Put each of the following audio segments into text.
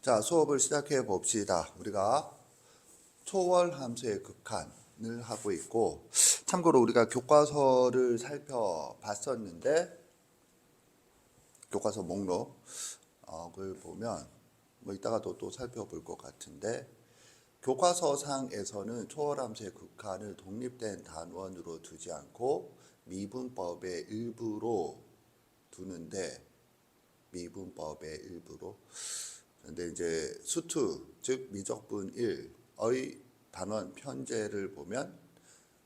자, 수업을 시작해 봅시다. 우리가 초월 함수의 극한을 하고 있고, 참고로 우리가 교과서를 살펴봤었는데, 교과서 목록을 보면 뭐 이따가도 또 살펴볼 것 같은데, 교과서상에서는 초월 함수의 극한을 독립된 단원으로 두지 않고 미분법의 일부로 두는데, 미분법의 일부로. 근데 이제 수투, 즉 미적분 1의 단원 편제를 보면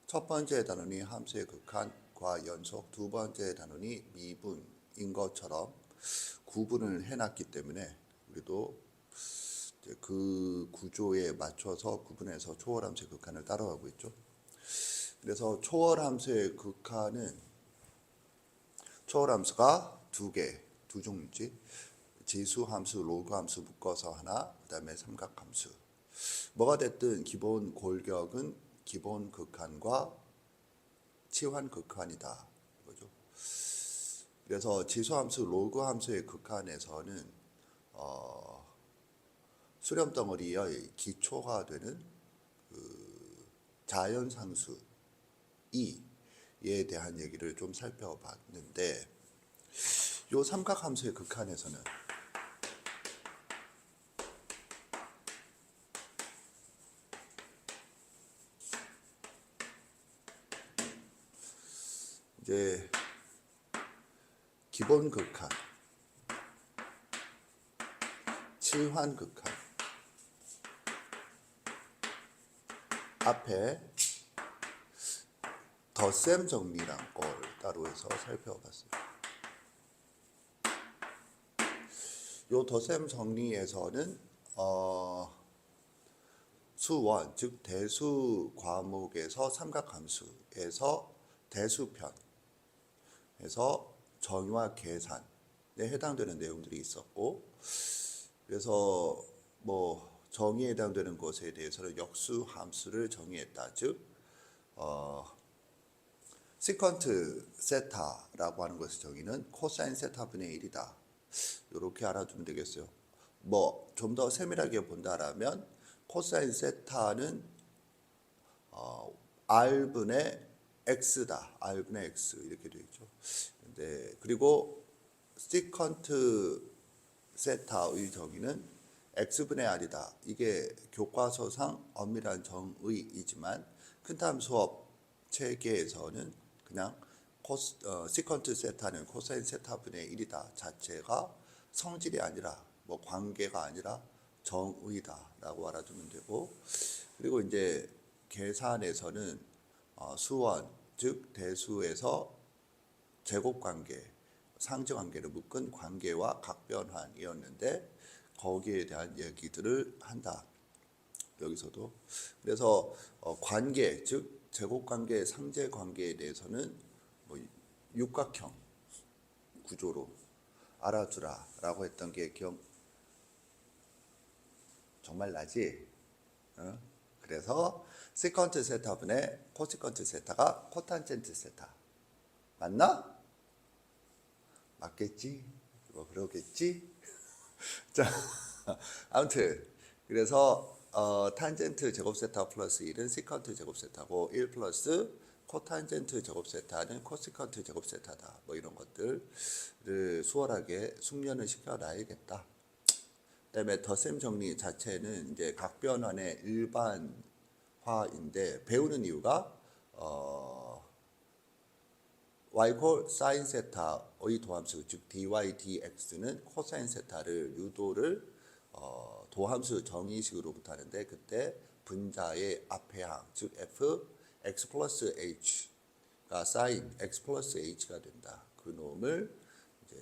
첫 번째 단원이 함수의 극한과 연속, 두 번째 단원이 미분인 것처럼 구분을 해놨기 때문에 우리도 이제 그 구조에 맞춰서 구분해서 초월함수의 극한을 따라가고 있죠. 그래서 초월함수의 극한은 초월함수가 두 종류지. 지수함수, 로그함수 묶어서 하나, 그 다음에 삼각함수. 뭐가 됐든 기본 골격은 기본 극한과 치환 극한이다. 이거죠. 그래서 지수함수, 로그함수의 극한에서는 수렴 덩어리의 기초가 되는 그 자연상수 E에 대한 얘기를 좀 살펴봤는데, 요 삼각함수의 극한에서는 이제 기본 극한, 치환 극한 앞에 덧셈 정리란 걸 따로 해서 살펴봤어요. 요 덧셈 정리에서는 수원, 즉 대수 과목에서 삼각함수에서 대수편에서 정의와 계산에 해당되는 내용들이 있었고, 그래서 뭐 정의에 해당되는 것에 대해서는 역수 함수를 정의했다. 즉 시컨트 세타라고 하는 것의 정의는 코사인 세타분의 1이다. 이렇게 알아두면 되겠어요. 뭐 좀 더 세밀하게 본다라면 코사인 세타는 R분의 X다. R분의 X 이렇게 되어 있죠. 근데 그리고 시컨트 세타의 정의는 X분의 R이다. 이게 교과서상 엄밀한 정의이지만 큰탐 수업 체계에서는 그냥 시컨트 세타는 코사인 세타분의 1이다 자체가 성질이 아니라 뭐 관계가 아니라 정의다라고 알아두면 되고, 그리고 이제 계산에서는 수원 즉 대수에서 제곱관계, 상지관계를 묶은 관계와 각변환이었는데 거기에 대한 얘기들을 한다. 여기서도. 그래서 관계 즉 제곱관계, 상제관계에 대해서는 뭐 육각형 구조로 알아두라라고 했던 게 기억 정말 나지? 그래서 시컨트 세타분의 코시컨트 세타가 코탄젠트 세타. 맞나? 맞겠지? 뭐 그러겠지? 자, 아무튼 그래서 탄젠트 제곱 세타 플러스 1은 시컨트 제곱 세타고 1 플러스 코탄젠트 제곱 세타는 코시컨트 제곱 세타다. 뭐 이런 것들을 수월하게 숙련을 시켜놔야겠다. 그다음에 덧셈 정리 자체는 이제 각변환의 일반화인데 배우는 이유가 y콜 사인 세타의 도함수 즉 dy dx는 코사인 세타를 유도를 도함수 정의식으로부터 하는데, 그때 분자의 앞에항 즉 f x 플러스 h가 사인 x 플러스 h가 된다. 그 놈을 이제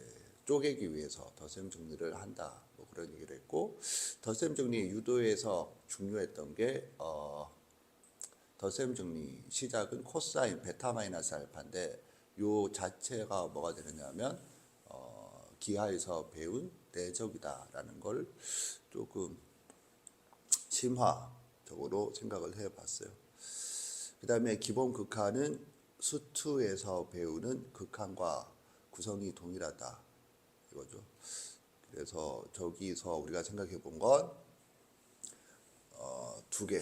쪼개기 위해서 덧셈 정리를 한다. 뭐 그런 얘기를 했고, 덧셈 정리 유도에서 중요했던 게 덧셈 정리 시작은 코사인 베타 마이너스 알파인데 요 자체가 뭐가 되느냐면 기하에서 배운 내적이다라는 걸 조금 심화적으로 생각을 해봤어요. 그 다음에 기본 극한은 수투에서 배우는 극한과 구성이 동일하다 이거죠. 그래서 저기서 우리가 생각해 본 건 두 개.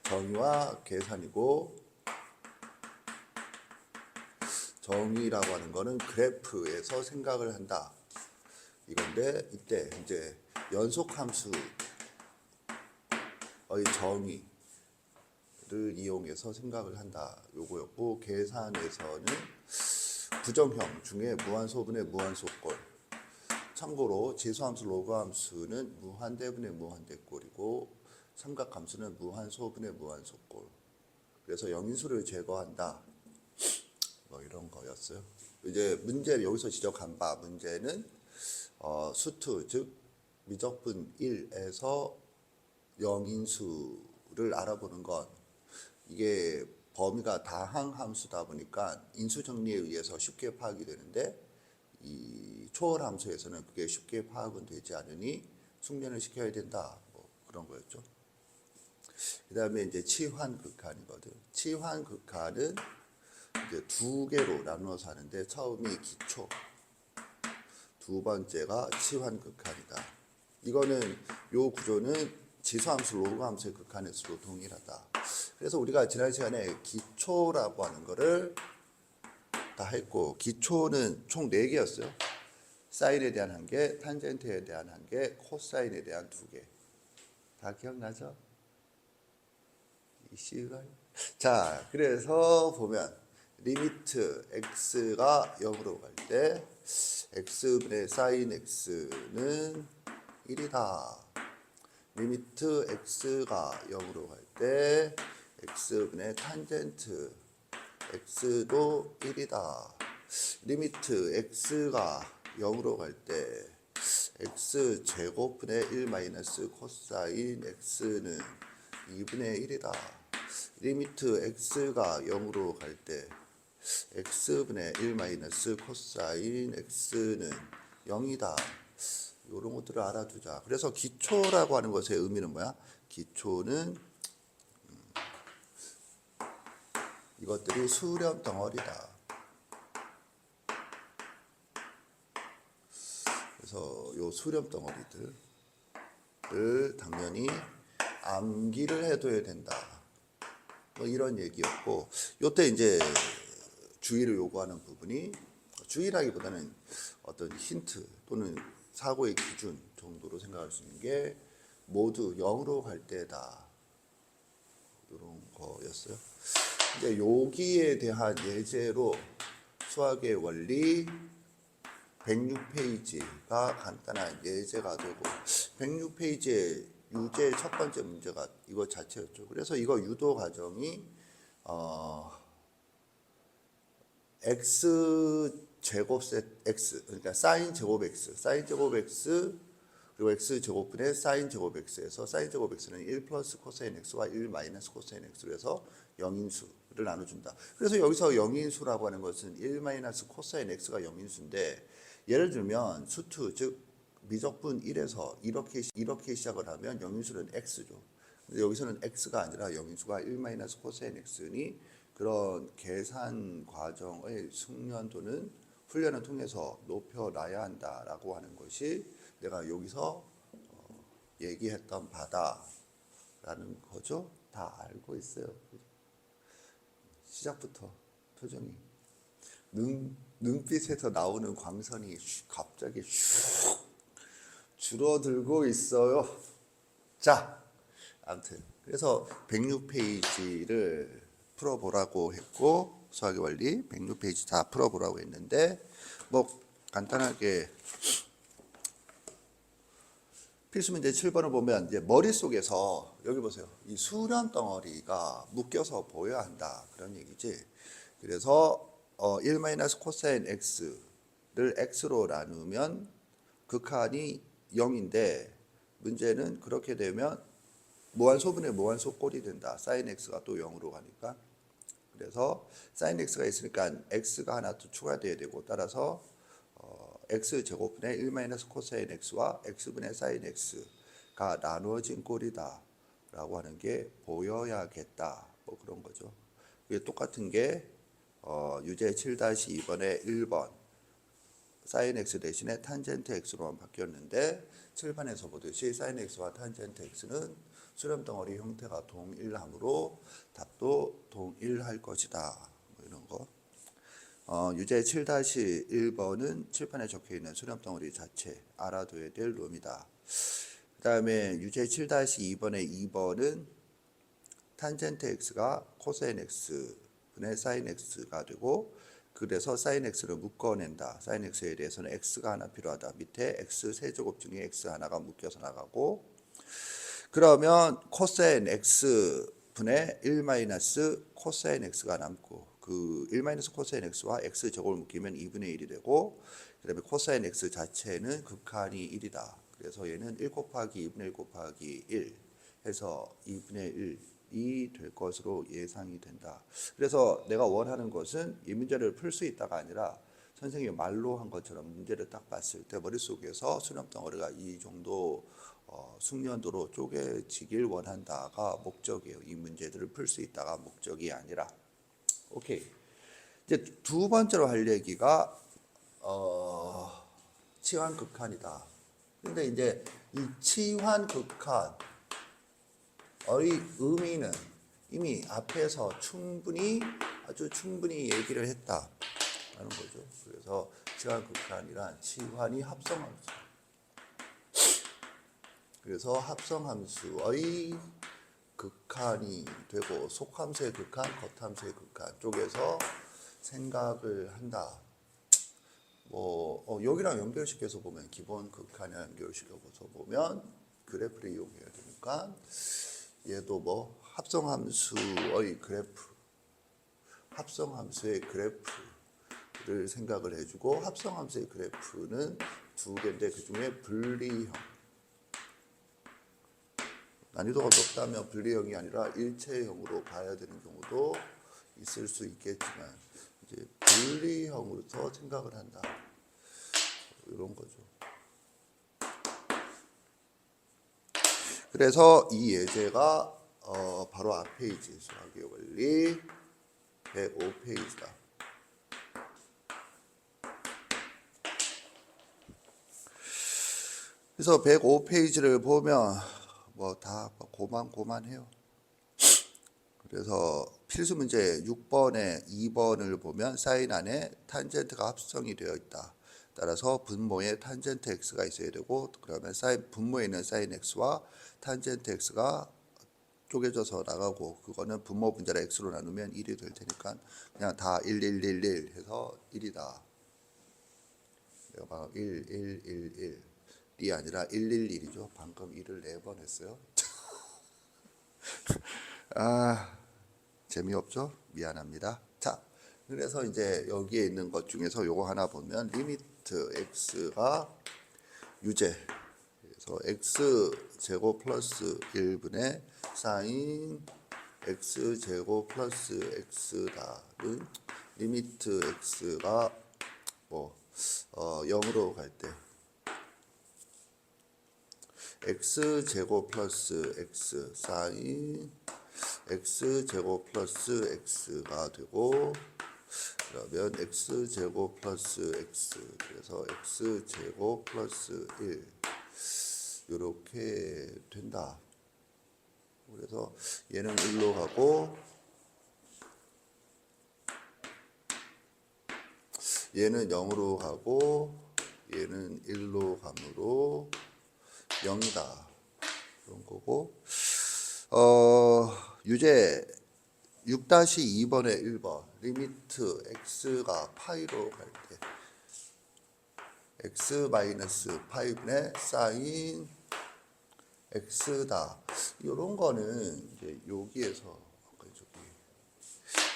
정의와 계산이고, 정의라고 하는 거는 그래프에서 생각을 한다. 이건데 이때 이제 연속함수의 정의를 이용해서 생각을 한다. 요거였고, 계산에서는 부정형 중에 무한소분의 무한소꼴. 참고로 지수함수 로그함수는 무한대분의 무한대꼴이고 삼각함수는 무한소분의 무한소꼴. 그래서 영인수를 제거한다. 뭐 이런 거였어요. 이제 문제 여기서 지적한 바 문제는 수투 즉 미적분 1에서 영인수를 알아보는 건 이게 범위가 다항함수다 보니까 인수 정리에 의해서 쉽게 파악이 되는데 이 초월함수에서는 그게 쉽게 파악은 되지 않으니 숙련을 시켜야 된다. 뭐 그런 거였죠. 그 다음에 이제 치환극한이거든. 치환극한은 이제 두 개로 나누어서 하는데 처음이 기초, 두 번째가 치환극한이다. 이거는 요 구조는 지수함수 로그함수의 극한의 수로 동일하다. 그래서 우리가 지난 시간에 기초라고 하는 거를 다 했고, 기초는 총 4개였어요. 사인에 대한 1개, 탄젠트에 대한 1개, 코사인에 대한 2개. 다 기억나죠? 이 시간. 자, 그래서 보면 리미트 x가 0으로 갈 때 x분의 사인 x는 1이다. 리미트 x가 0으로 갈 때 x분의 탄젠트 x도 1이다. 리미트 x가 0으로 갈 때 x제곱분의 1 마이너스 코사인 x는 2분의 1이다. 리미트 x가 0으로 갈 때 x분의 1 마이너스 코사인 x는 0이다. 이런 것들을 알아두자. 그래서 기초라고 하는 것의 의미는 뭐야? 기초는 이것들이 수렴 덩어리다. 그래서 요 수렴 덩어리들을 당연히 암기를 해둬야 된다. 뭐 이런 얘기였고, 요때 이제 주의를 요구하는 부분이 주의라기보다는 어떤 힌트 또는 사고의 기준 정도로 생각할 수 있는 게 모두 0으로 갈 때다. 이런 거였어요. 이제 여기에 대한 예제로 수학의 원리 106페이지가 간단한 예제가 되고 106페이지의 유제 첫 번째 문제가 이거 자체였죠. 그래서 이거 유도 과정이 x 제곱 셋 x 그러니까 사인 제곱 x 그리고 x 제곱분의 사인 제곱 x에서 사인 제곱 x는 1 플러스 코사인 x와 1 마이너스 코사인 x로 해서 영인수를 나눠준다. 그래서 여기서 영인수라고 하는 것은 1 마이너스 코사인 x가 영인수인데, 예를 들면 수투 즉 미적분 1에서 이렇게 시작을 하면 영인수는 x죠. 근데 여기서는 x가 아니라 영인수가 1 마이너스 코사인 x니 그런 계산 과정의 숙련도는 훈련을 통해서 높여놔야 한다라고 하는 것이 내가 여기서 얘기했던 바다라는 거죠. 다 알고 있어요. 시작부터 표정이 눈빛에서 나오는 광선이 갑자기 슉 줄어들고 있어요. 자, 아무튼 그래서 106페이지를 풀어보라고 했고, 수학의 원리 106페이지 다 풀어보라고 했는데, 뭐 간단하게 필수 문제 7번을 보면 이제 머릿속에서 여기 보세요. 이 수렴 덩어리가 묶여서 보여야 한다. 그런 얘기지. 그래서 1 마이너스 코사인 x를 x로 나누면 극한이 0인데 문제는 그렇게 되면 무한소분의 무한소꼴이 된다. 사인 x가 또 0으로 가니까. 그래서 사인 x가 있으니까 x가 하나 더 추가돼야 되고, 따라서 x제곱분의 1 마이너스 코사인 x와 x분의 사인 x가 나누어진 꼴이다 라고 하는 게 보여야겠다. 뭐 그런 거죠. 이게 똑같은 게 유제 7-2번의 1번 sin x 대신에 탄젠트 x로만 바뀌었는데 칠판에서 보듯이 sin x와 탄젠트 x는 수렴 덩어리 형태가 동일하므로 답도 동일할 것이다. 뭐 이런 거. 유제 7-1번은 칠판에 적혀있는 수렴 덩어리 자체 알아둬야 될 놈이다. 그 다음에 유제 7-2번의 2번은 탄젠트 x가 코사인 x 분의 sin x가 되고 그래서 sin x를 묶어낸다. sin x에 대해서는 x가 하나 필요하다. 밑에 x 세제곱 중에 x 하나가 묶여서 나가고 그러면 코사인 x 분의 1 마이너스 코사인 x가 남고 그 1 마이너스 코사인 x와 x 제곱을 묶이면 2분의 1이 되고 그 다음에 코사인 x 자체는 극한이 1이다. 그래서 얘는 1 곱하기 2분의 1 곱하기 1 해서 2분의 1이 될 것으로 예상이 된다. 그래서 내가 원하는 것은 이 문제를 풀 수 있다가 아니라 선생님이 말로 한 것처럼 문제를 딱 봤을 때 머릿속에서 수렴 덩어리가 이 정도 숙련도로 쪼개지길 원한다가 목적이에요. 이 문제들을 풀 수 있다가 목적이 아니라. 오케이. 이제 두 번째로 할 얘기가 치환 극한이다. 근데 이제 이 치환 극한의 의미는 이미 앞에서 아주 충분히 얘기를 했다 하는 거죠. 그래서 치환 극한이란 치환이 합성함수. 그래서 합성함수의 극한이 되고 속함수의 극한, 겉함수의 극한 쪽에서 생각을 한다. 여기랑 연결시켜서 보면 기본 극한이랑 연결시켜서 보면 그래프를 이용해야 되니까 얘도 합성함수의 그래프, 합성함수의 그래프를 생각을 해주고 합성함수의 그래프는 두 개인데 그 중에 분리형. 난이도가 높다면 분리형이 아니라 일체형으로 봐야 되는 경우도 있을 수 있겠지만 이제 분리형으로서 생각을 한다. 이런 거죠. 그래서 이 예제가 바로 앞 페이지 수학의 원리 105페이지다. 그래서 105페이지를 보면 다 고만고만해요. 그래서 필수 문제 6번에 2번을 보면 사인 안에 탄젠트가 합성이 되어 있다. 따라서 분모에 탄젠트 x가 있어야 되고 그러면 분모에 있는 사인 x와 탄젠트 x가 쪼개져서 나가고 그거는 분모 분자를 x로 나누면 1이 될 테니까 그냥 다 1, 1, 1, 1 해서 1이다. 내가 방금 1, 1, 1, 1이 아니라 1, 1, 1이죠. 방금 1을 4번 했어요. 재미없죠? 미안합니다. 자, 그래서 이제 여기에 있는 것 중에서 요거 하나 보면 리미트 x가 유제. 그래서 x제곱 플러스 1분의 사인 x제곱 플러스 x다는 리미트 x가 0으로 갈 때 x제곱 플러스 x 사인 x제곱 플러스 x가 되고 그러면 x제곱 플러스 x 그래서 x제곱 플러스 1 이렇게 된다. 그래서 얘는 1로 가고 얘는 0으로 가고 얘는 1로 가므로 0이다. 그런 거고 유제 6-2번의 1번 리미트 x가 파이로 갈 때 x 마이너스 파이분의 사인 x다. 이런 거는 이제 여기에서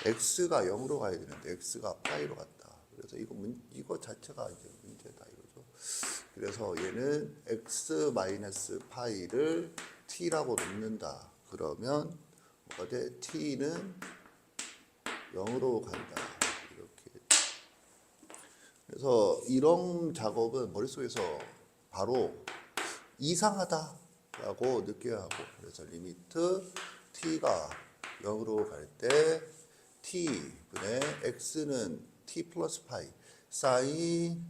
x가 0으로 가야 되는데 x가 파이로 갔다. 그래서 이거 자체가 이제 문제다 이거죠. 그래서 얘는 x 마이너스 파이를 t라고 놓는다. 그러면 뭐가 돼? t는 0으로 간다. 이렇게. 그래서 이런 작업은 머릿속에서 바로 이상하다라고 느껴야 하고 그래서 리미트 t가 0으로 갈 때 t분의 x는 t 플러스 파이 사인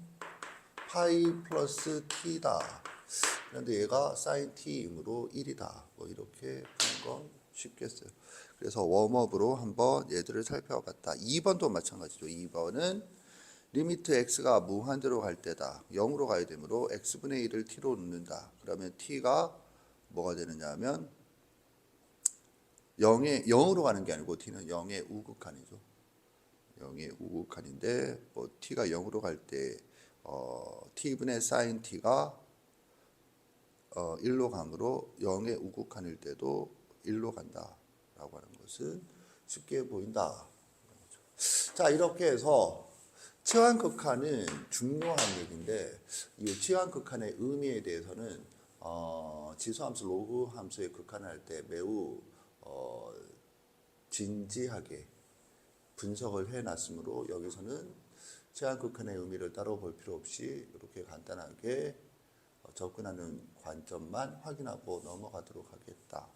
파이 플러스 t다. 그런데 얘가 사인 t이므로 1이다. 뭐 이렇게 푸는 건 쉽겠어요. 그래서 웜업으로 한번 얘들을 살펴봤다. 2번도 마찬가지죠. 2번은 리미트 x가 무한대로 갈 때다. 0으로 가야 되므로 x분의 1을 t로 넣는다. 그러면 t가 뭐가 되느냐 하면 0으로 가는 게 아니고 t는 0의 우극한이죠. 0의 우극한인데 뭐 t가 0으로 갈 때 t분의 sin t가 1로 가므로 0의 우극한일 때도 1로 간다라고 하는 것은 쉽게 보인다. 자, 이렇게 해서 치환극한은 중요한 얘기인데 이 치환극한의 의미에 대해서는 지수함수 로그 함수의 극한할 때 매우 진지하게 분석을 해놨으므로 여기서는 치환극한의 의미를 따로 볼 필요 없이 이렇게 간단하게 접근하는 관점만 확인하고 넘어가도록 하겠다.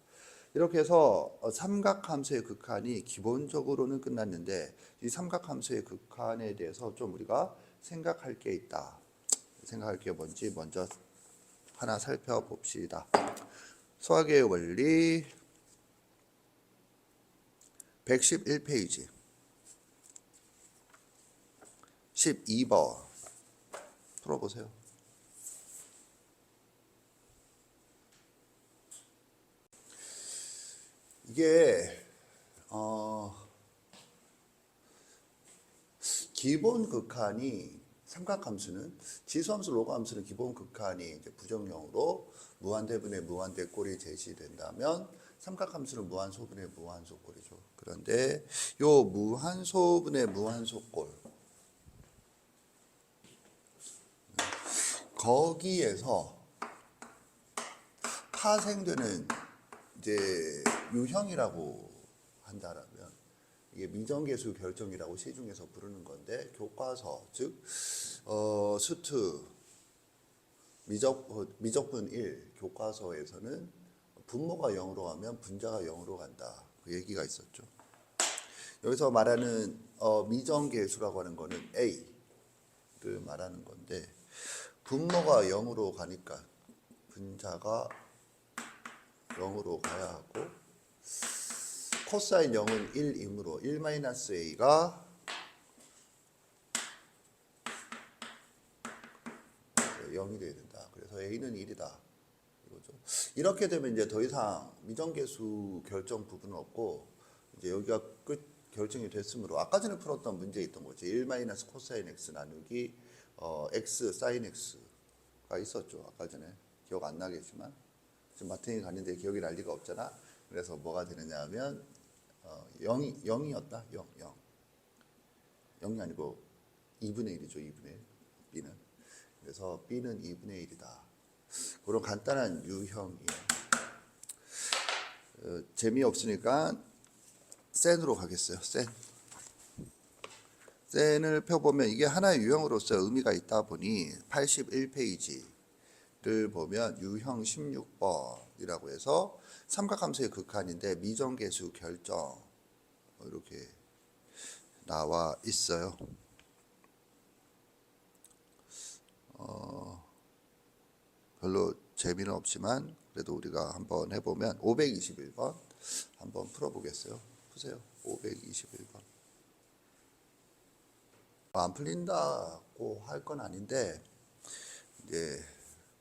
이렇게 해서 삼각함수의 극한이 기본적으로는 끝났는데 이 삼각함수의 극한에 대해서 좀 우리가 생각할 게 있다. 생각할 게 뭔지 먼저 하나 살펴봅시다. 수학의 원리 111페이지 12번 풀어보세요. 이게 기본 극한이 삼각함수는 지수함수 로그함수는 기본 극한이 이제 부정형으로 무한대분의 무한대꼴이 제시된다면 삼각함수는 무한소분의 무한소꼴이죠. 그런데 요 무한소분의 무한소꼴 거기에서 파생되는 이제 유형이라고 한다라면 이게 미정계수 결정이라고 시중에서 부르는 건데 교과서 즉 수트 미적분 1 교과서에서는 분모가 0으로 가면 분자가 0으로 간다. 그 얘기가 있었죠. 여기서 말하는 미정계수라고 하는 거는 A를 말하는 건데 분모가 0으로 가니까 분자가 0으로 가야 하고 코사인 0은 1이므로 1-a가 0이 돼야 된다. 그래서 a는 1이다. 이거죠. 이렇게 되면 이제 더 이상 미정계수 결정 부분은 없고 이제 여기가 끝 결정이 됐으므로 아까 전에 풀었던 문제 있던 거지. 1 코사인 x 나누기 x 사인 x가 있었죠. 아까 전에 기억 안 나겠지만 지금 마탱이 갔는데 기억이 날 리가 없잖아. 그래서 뭐가 되느냐 하면 0이었다. 0이 아니고 2분의 1이죠. 2분의 1 b는. 그래서 b는 2분의 1이다. 그런 간단한 유형이에요. 재미없으니까 센으로 가겠어요. 센을 펴보면 이게 하나의 유형으로서 의미가 있다 보니 81페이지를 보면 유형 16번이라고 해서 삼각함수의 극한인데 미정계수 결정 이렇게 나와 있어요. 별로 재미는 없지만 그래도 우리가 한번 해보면 521번 한번 풀어보겠어요. 푸세요. 521번. 안 풀린다고 할 건 아닌데 이제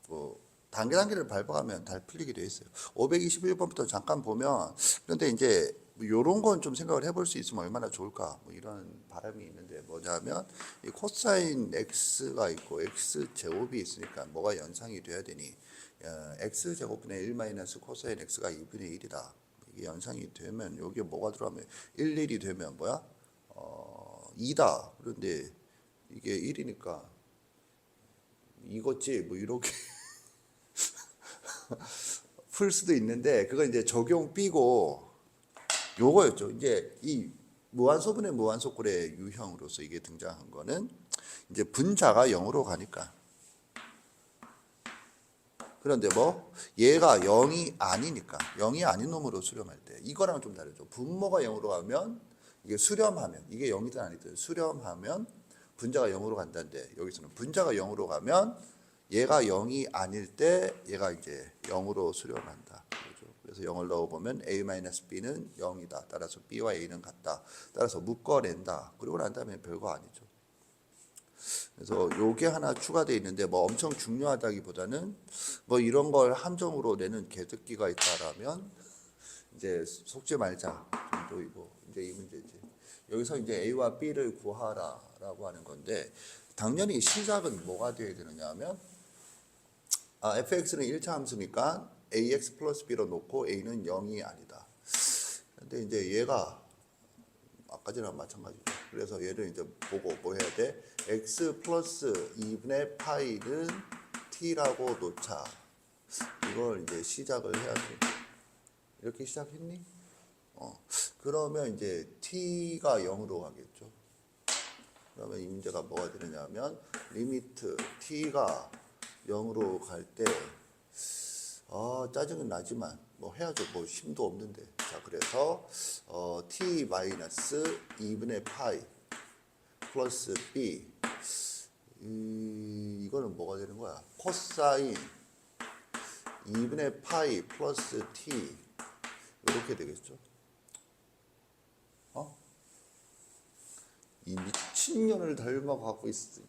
뭐 단계를 밟아가면 다 풀리게 돼 있어요. 521번부터 잠깐 보면 그런데 이제 이런 건 좀 생각을 해볼 수 있으면 얼마나 좋을까 뭐 이런 바람이 있는데 뭐냐면 이 코사인 x가 있고 x 제곱이 있으니까 뭐가 연상이 돼야 되니 x 제곱분의 1 코사인 x가 2분의 1이다. 이게 연상이 되면 여기에 뭐가 들어가면 1, 1이 되면 뭐야? 2다. 그런데 이게 1이니까 이거지 뭐 이렇게 풀 수도 있는데 그건 이제 적용 B고 요거였죠. 이제 이 무한소분의 무한소꼴의 유형으로서 이게 등장한 거는 이제 분자가 0으로 가니까. 그런데 뭐 얘가 0이 아니니까 0이 아닌 놈으로 수렴할 때 이거랑 좀 다르죠. 분모가 0으로 가면 이게 수렴하면 이게 0이든 아니든 수렴하면 분자가 0으로 간다는데 여기서는 분자가 0으로 가면 얘가 0이 아닐 때 얘가 이제 0으로 수렴한다. 그렇죠? 그래서 0을 넣어보면 A-B는 0이다. 따라서 B와 A는 같다. 따라서 묶어낸다. 그리고 난 다음에 별거 아니죠. 그래서 요게 하나 추가되어 있는데 뭐 엄청 중요하다기보다는 뭐 이런 걸 함정으로 내는 개특기가 있다라면 이제 속지 말자 정도이고 이제 이 문제지. 여기서 이제 A와 B를 구하라라고 하는 건데 당연히 시작은 뭐가 돼야 되느냐 하면 fx는 1차 함수니까 ax 플러스 b로 놓고 a는 0이 아니다. 근데 이제 얘가 아까 전랑 마찬가지죠. 그래서 얘를 이제 보고 뭐 해야 돼? x 플러스 2분의 파이는 t라고 놓자. 이걸 이제 시작을 해야 돼. 이렇게 시작했니? 그러면 이제 t가 0으로 가겠죠. 그러면 이 문제가 뭐가 되느냐면 리미트 t가 0으로 갈 때 짜증은 나지만 뭐 해야죠. 뭐 힘도 없는데. 자, 그래서 t 마이너스 2분의 파이 플러스 b 이거는 뭐가 되는 거야? 코사인 2분의 파이 플러스 t 이렇게 되겠죠. 이 미친년을 닮아가고 있어.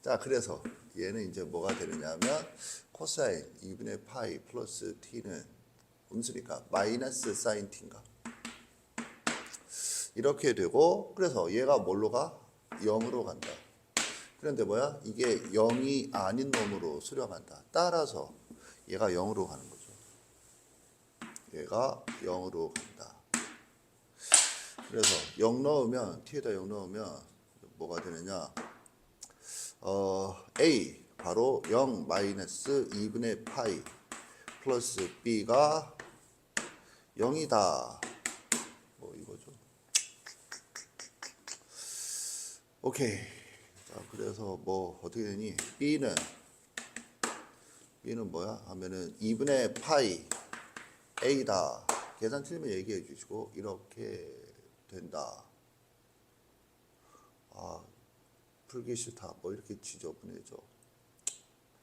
자, 그래서 얘는 이제 뭐가 되느냐면 코사인 2분의 파이 플러스 t는 음수니까 마이너스 사인 t인가 이렇게 되고 그래서 얘가 뭘로 가? 0으로 간다. 그런데 뭐야? 이게 0이 아닌 놈으로 수렴한다. 따라서 얘가 0으로 가는 거죠. 얘가 0으로 간다. 그래서 0 넣으면 t에다 0 넣으면 뭐가 되느냐? a 바로 0 마이너스 2분의 파이 플러스 b가 0이다. 뭐 이거죠. 오케이. 자, 그래서 뭐 어떻게 되니? b는 뭐야? 하면은 2분의 파이 a다. 계산 틀리면 얘기해 주시고 이렇게 된다. 풀기 싫다. 뭐 이렇게 지저분해져.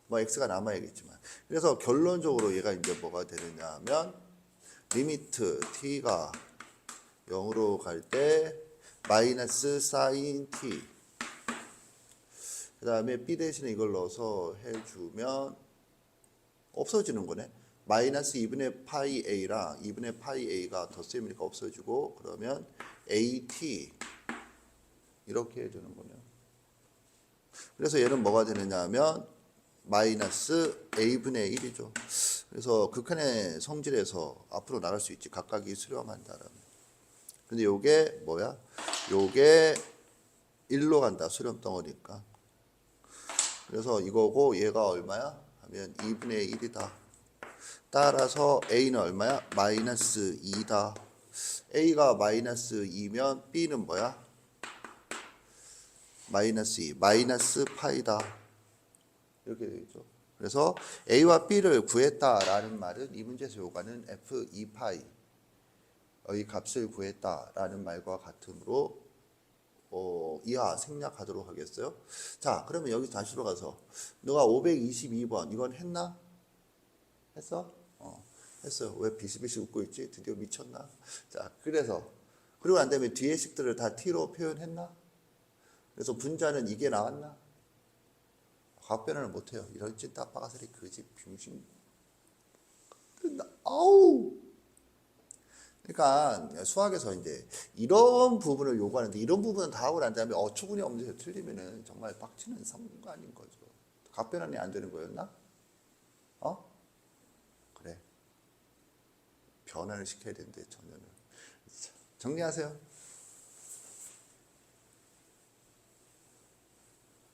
뭐 x가 남아야겠지만. 그래서 결론적으로 얘가 이제 뭐가 되느냐 하면 리미트 t가 0으로 갈 때 마이너스 사인 t 그 다음에 b 대신에 이걸 넣어서 해주면 없어지는 거네. 마이너스 2분의 파이 a랑 2분의 파이 a가 덧셈이니까 없어지고 그러면 at 이렇게 해주는 거네요. 그래서 얘는 뭐가 되느냐 하면 마이너스 a분의 1이죠. 그래서 극한의 성질에서 앞으로 나갈 수 있지. 각각이 수렴한다라면. 근데 요게 뭐야? 요게 1로 간다. 수렴 덩어리니까. 그래서 이거고 얘가 얼마야? 하면 2분의 1이다. 따라서 a는 얼마야? 마이너스 2다. a가 마이너스 2면 b는 뭐야? 마이너스 2, 마이너스 파이다. 이렇게 되겠죠. 그래서 a와 b를 구했다라는 말은 이 문제에서 요구하는 f2파이의 값을 구했다라는 말과 같으므로 이하 생략하도록 하겠어요. 자, 그러면 여기 다시 들어가서 너가 522번 이건 했나? 했어? 했어요. 왜 비실비실 웃고 있지? 드디어 미쳤나? 자, 그래서 그리고 안 되면 뒤에 식들을 다 t로 표현했나? 그래서 분자는 이게 나왔나? 답변을 못해요. 이런 찐따빠가사리 그지 병신. 아우. 그러니까 수학에서 이제 이런 부분을 요구하는데 이런 부분은 다 하고 난 다음에 어처구니 없는 데서 틀리면은 정말 빡치는 상관인 거죠. 답변이 안 되는 거였나? 그래. 변화를 시켜야 되는데 전혀는. 정리하세요.